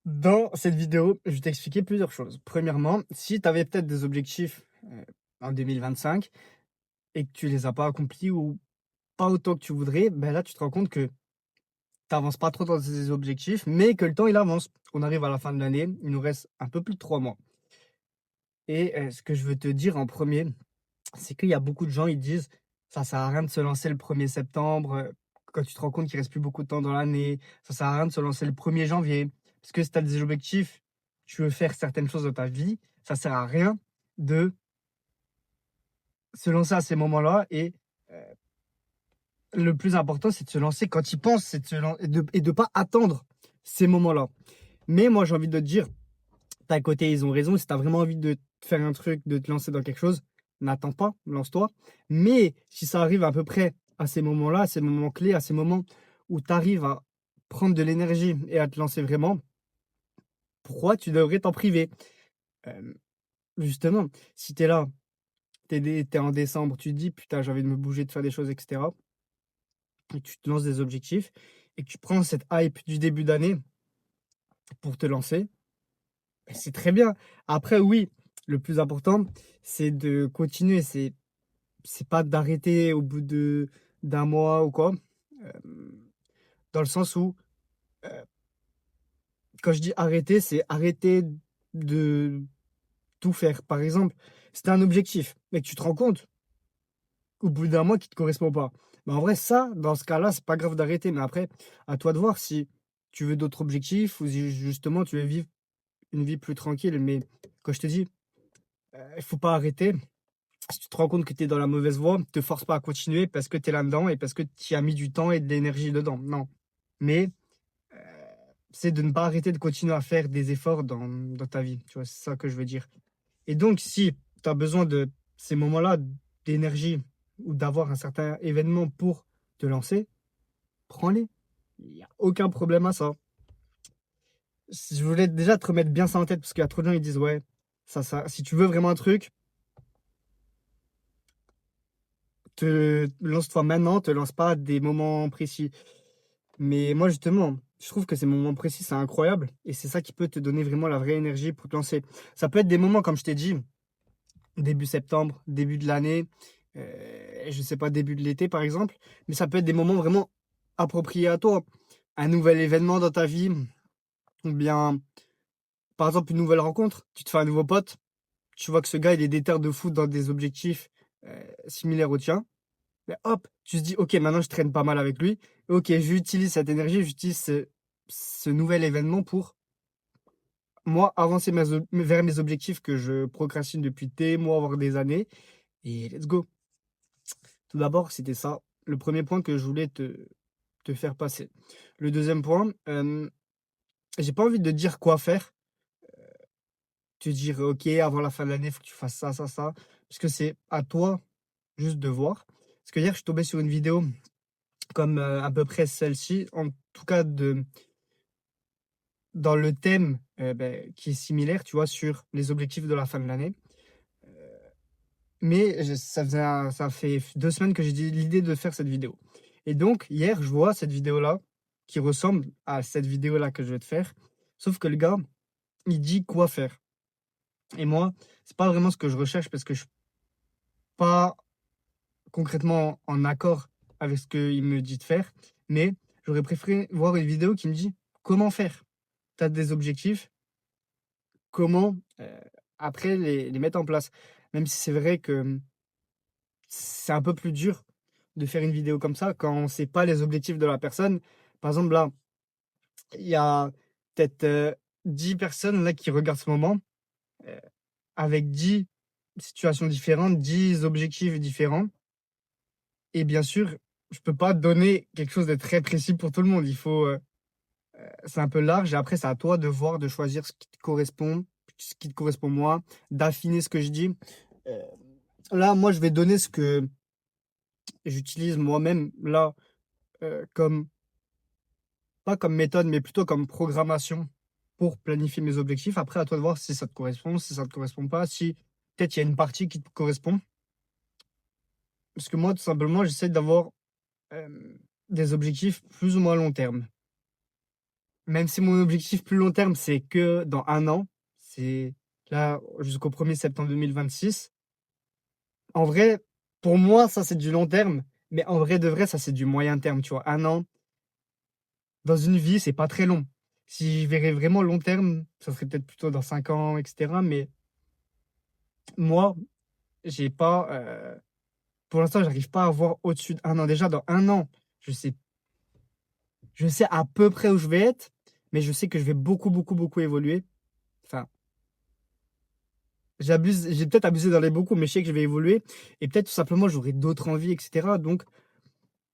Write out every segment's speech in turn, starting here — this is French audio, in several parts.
Dans cette vidéo, je vais t'expliquer plusieurs choses. Premièrement, si tu avais peut-être des objectifs, en 2025 et que tu les as pas accomplis ou pas autant que tu voudrais, ben là, tu te rends compte que tu avances pas trop dans tes objectifs, mais que le temps, il avance. On arrive à la fin de l'année, il nous reste un peu plus de 3 mois et ce que je veux te dire en premier, c'est qu'il y a beaucoup de gens, ils disent: «Ça sert à rien de se lancer le 1er septembre, quand tu te rends compte qu'il reste plus beaucoup de temps dans l'année. Ça sert à rien de se lancer le 1er janvier. Parce que si tu as des objectifs, tu veux faire certaines choses dans ta vie, ça sert à rien de se lancer à ces moments-là et heu, le plus important, c'est de se lancer quand il pense, c'est de se lan et de pas attendre ces moments-là. Mais moi, j'ai envie de te dire, d'un côté, ils ont raison. Si tu as vraiment envie de faire un truc, de te lancer dans quelque chose, n'attends pas, lance-toi. Mais si ça arrive à peu près à ces moments-là, à ces moments clés, à ces moments où tu arrives à prendre de l'énergie et à te lancer vraiment, pourquoi tu devrais t'en priver? Hem, Justement, si tu es là, tu es en décembre, tu te dis: «Putain, j'ai envie de me bouger, de faire des choses et cetera», et tu te lances des objectifs et que tu prends cette hype du début d'année pour te lancer. C'est très bien. Après oui, le plus important, c'est de continuer. C'est pas d'arrêter au bout de d'un mois ou quoi. Hem, Dans le sens où, heu, quand je dis arrêter, c'est arrêter de tout faire. Par exemple, si tu as un objectif, mais que tu te rends compte au bout d'un mois qu'il te correspond pas, bah, en vrai ça, dans ce cas-là, c'est pas grave d'arrêter. Mais après, à toi de voir si tu veux d'autres objectifs ou si justement tu veux vivre une vie plus tranquille. Mais quand je te dis, il faut pas arrêter. Si tu te rends compte que tu es dans la mauvaise voie, te force pas à continuer parce que tu es là-dedans et parce que tu as mis du temps et de l'énergie dedans. Non. Mais, heu, c'est de ne pas arrêter de continuer à faire des efforts dans ta vie, tu vois? C'est ça que je veux dire. Et donc si tu as besoin de ces moments-là d'énergie ou d'avoir un certain événement pour te lancer, prends-les. Il y a aucun problème à ça. Je voulais déjà te remettre bien ça en tête parce qu'il y a trop de gens, ils disent: «Ouais, ça si tu veux vraiment un truc, te lance-toi maintenant, te lance pas à des moments précis». Mais moi, justement, je trouve que ces moments précis, c'est incroyable et c'est ça qui peut te donner vraiment la vraie énergie pour te lancer. Ça peut être des moments, comme je t'ai dit, début septembre, début de l'année, je sais pas, début de l'été, par exemple, mais ça peut être des moments vraiment appropriés à toi. Un nouvel événement dans ta vie ou bien, par exemple, une nouvelle rencontre. Tu te fais un nouveau pote, tu vois que ce gars, il est déter de fou dans des objectifs, similaires aux tiens. Mais hop, tu te dis: «OK, maintenant je traîne pas mal avec lui. OK, j'utilise cette énergie, j'utilise ce nouvel événement pour, moi, avancer vers mes objectifs que je procrastine depuis des mois, voire des années et let's go». Tout d'abord, c'était ça, le premier point que je voulais te faire passer. Le deuxième point, j'ai pas envie de te dire quoi faire, te dire: «OK, avant la fin de l'année, il faut que tu fasses ça, ça, ça», parce que c'est à toi juste de voir. Parce que hier, je suis tombé sur une vidéo comme, à peu près celle-ci, en tout cas dans le thème, qui est similaire, tu vois, sur les objectifs de la fin de l'année. Mais ça fait 2 semaines que j'ai dit l'idée de faire cette vidéo et donc hier, je vois cette vidéo-là qui ressemble à cette vidéo-là que je vais te faire, sauf que le gars, il dit quoi faire et moi, c'est pas vraiment ce que je recherche parce que je suis pas concrètement en accord avec ce qu'il me dit de faire, mais j'aurais préféré voir une vidéo qui me dit: «Comment faire?» Tu as des objectifs, comment, après les mettre en place? Même si c'est vrai que, c'est un peu plus dur de faire une vidéo comme ça quand on sait pas les objectifs de la personne. Par exemple, là, il y a peut-être, 10 personnes là qui regardent ce moment, heu, avec 10 situations différentes, 10 objectifs différents et bien sûr, je peux pas donner quelque chose de très précis pour tout le monde. Il faut, c'est un peu large et après c'est à toi de voir, de choisir ce qui te correspond moi, d'affiner ce que je dis. Heu, Là, moi, je vais donner ce que j'utilise moi-même là, comme pas comme méthode, mais plutôt comme programmation pour planifier mes objectifs. Après, à toi de voir si ça te correspond, si ça te correspond pas, si peut-être il y a une partie qui te correspond. Parce que moi, tout simplement, j'essaie d'avoir, des objectifs plus ou moins long terme. même si mon objectif plus long terme, c'est que dans 1 an, c'est là jusqu'au 1er septembre 2026. En vrai, pour moi, ça, c'est du long terme, mais en vrai de vrai, ça, c'est du moyen terme, tu vois? 1 an, dans une vie, c'est pas très long. Si je verrais vraiment long terme, ça serait peut-être plutôt dans 5 ans et cetera, mais moi, j'ai pas, pour l'instant, j'arrive pas à voir au-dessus d'1 an. Déjà dans 1 an, je sais je sais à peu près où je vais être, mais je sais que je vais beaucoup, beaucoup, beaucoup évoluer. Enfin, j'ai peut-être abusé dans les beaucoup, mais je sais que je vais évoluer et peut-être tout simplement j'aurai d'autres envies et cetera. Donc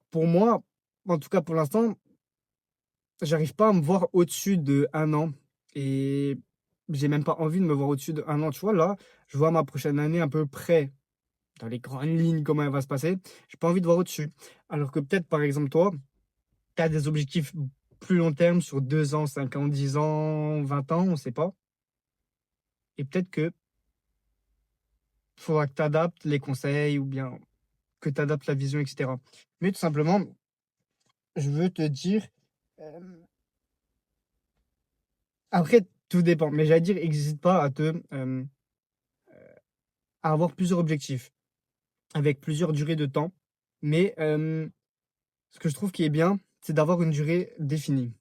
pour moi, en tout cas pour l'instant, j'arrive pas à me voir au-dessus de 1 an et j'ai même pas envie de me voir au-dessus d'1 an. Tu vois, là, je vois ma prochaine année à peu près dans les grandes lignes comment elle va se passer. J'ai pas envie de voir au-dessus. Alors que peut-être, par exemple, toi, tu as des objectifs plus long terme sur 2 ans, 5 ans, 10 ans, 20 ans, on sait pas. Et peut-être que faudra que tu adaptes les conseils ou bien que tu adaptes la vision, et cetera. Mais tout simplement, je veux te dire, après tout dépend, mais j'allais dire, hésite pas à avoir plusieurs objectifs avec plusieurs durées de temps. Mais ce que je trouve qui est bien, c'est d'avoir une durée définie.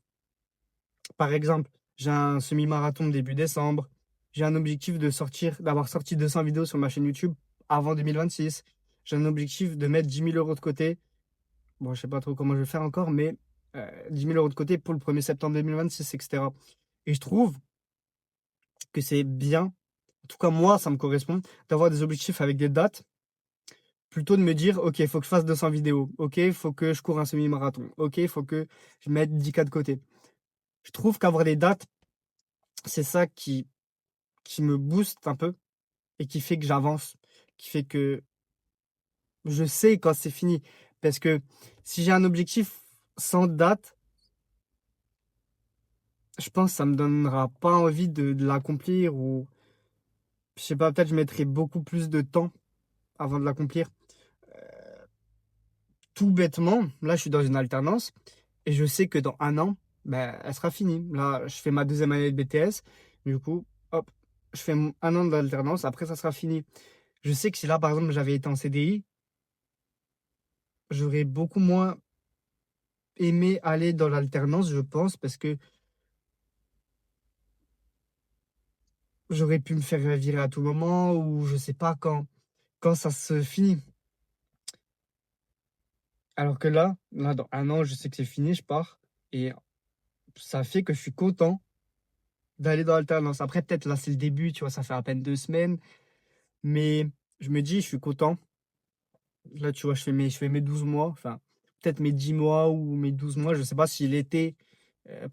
Par exemple, j'ai un semi-marathon début décembre. J'ai un objectif d'avoir sorti 200 vidéos sur ma chaîne YouTube avant 2026. J'ai un objectif de mettre 10 000 € de côté. Bon, je sais pas trop comment je vais faire encore, mais 10 000 € de côté pour le 1er septembre 2026, etc. Et je trouve que c'est bien, en tout cas moi, ça me correspond, d'avoir des objectifs avec des dates, plutôt de me dire, ok, il faut que je fasse 200 vidéos, ok, il faut que je cours un semi-marathon, ok, il faut que je mette 10K de côté. Je trouve qu'avoir des dates, c'est ça qui me booste un peu et qui fait que j'avance, qui fait que je sais quand c'est fini. Parce que si j'ai un objectif sans date, je pense que ça me donnera pas envie de l'accomplir ou je sais pas, peut-être je mettrai beaucoup plus de temps avant de l'accomplir. Tout bêtement, là je suis dans une alternance et je sais que dans 1 an, ben, elle sera finie. Là, je fais ma deuxième année de BTS. Du coup, hop, je fais 1 an d'alternance, après ça sera fini. Je sais que si là, par exemple, j'avais été en CDI, j'aurais beaucoup moins aimé aller dans l'alternance, je pense, parce que j'aurais pu me faire virer à tout moment ou je sais pas quand ça se finit. Alors que là, dans 1 an, je sais que c'est fini, je pars et ça fait que je suis content d'aller dans l'alternance. Après, peut-être là, c'est le début, tu vois, ça fait à peine 2 semaines, mais je me dis: «Je suis content». Là, tu vois, je fais mes 12 mois, enfin, peut-être mes 10 mois ou mes 12 mois. Je sais pas si l'été,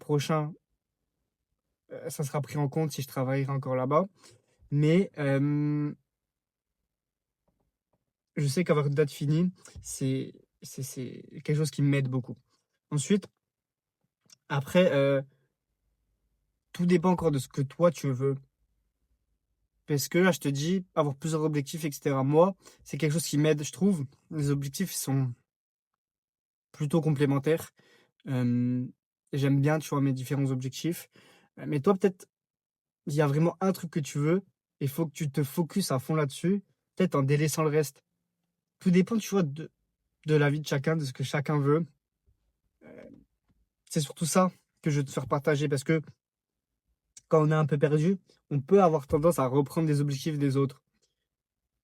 prochain, ça sera pris en compte si je travaillerai encore là-bas. Mais, je sais qu'avoir une date finie, c'est c'est quelque chose qui m'aide beaucoup. Ensuite, après, tout dépend encore de ce que toi tu veux. Parce que là, je te dis, avoir plusieurs objectifs et cetera. Moi, c'est quelque chose qui m'aide, je trouve. Les objectifs sont plutôt complémentaires. Hem, J'aime bien, tu vois, mes différents objectifs. Mais toi, peut-être, il y a vraiment un truc que tu veux et il faut que tu te focuses à fond là-dessus, peut-être en délaissant le reste. Tout dépend, tu vois, de la vie de chacun, de ce que chacun veut. C'est surtout ça que je veux te faire partager parce que quand on est un peu perdu, on peut avoir tendance à reprendre des objectifs des autres.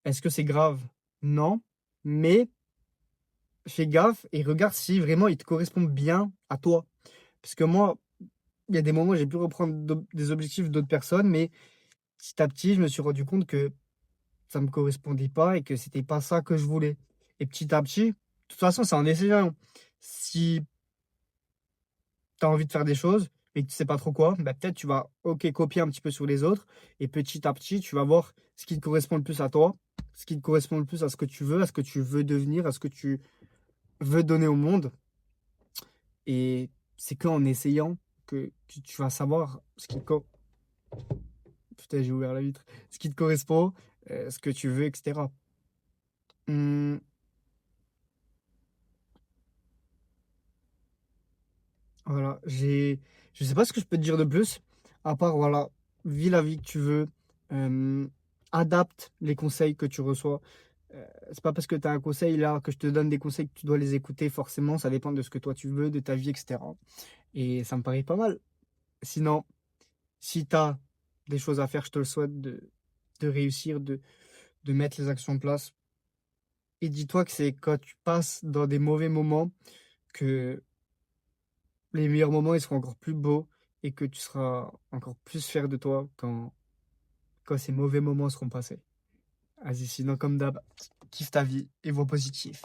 Est-ce que c'est grave? Non, mais fais gaffe et regarde si vraiment ils te correspondent bien à toi. Parce que moi, il y a des moments où j'ai pu reprendre des objectifs d'autres personnes, mais petit à petit, je me suis rendu compte que ça me correspondait pas et que c'était pas ça que je voulais. Et petit à petit, de toute façon, c'est en essayant. Si tu as envie de faire des choses, mais que tu sais pas trop quoi, bah, peut-être tu vas, OK, copier un petit peu sur les autres et petit à petit, tu vas voir ce qui te correspond le plus à toi, ce qui te correspond le plus à ce que tu veux, à ce que tu veux devenir, à ce que tu veux donner au monde et c'est qu'en essayant que tu vas savoir ce qui co putain, j'ai ouvert la vitre. Ce qui te correspond, ce que tu veux et cetera. Mmh, voilà, Je sais pas ce que je peux te dire de plus, à part voilà, vis la vie que tu veux, adapte les conseils que tu reçois. C'est pas parce que tu as un conseil là, que je te donne des conseils que tu dois les écouter forcément, ça dépend de ce que toi tu veux, de ta vie et cetera et ça me paraît pas mal. Sinon, si tu as des choses à faire, je te le souhaite de réussir, de mettre les actions en place et dis-toi que c'est quand tu passes dans des mauvais moments que les meilleurs moments, ils seront encore plus beaux et que tu seras encore plus fier de toi quand ces mauvais moments seront passés. Vas-y, sinon, comme d'hab, kiffe ta vie et vois positif.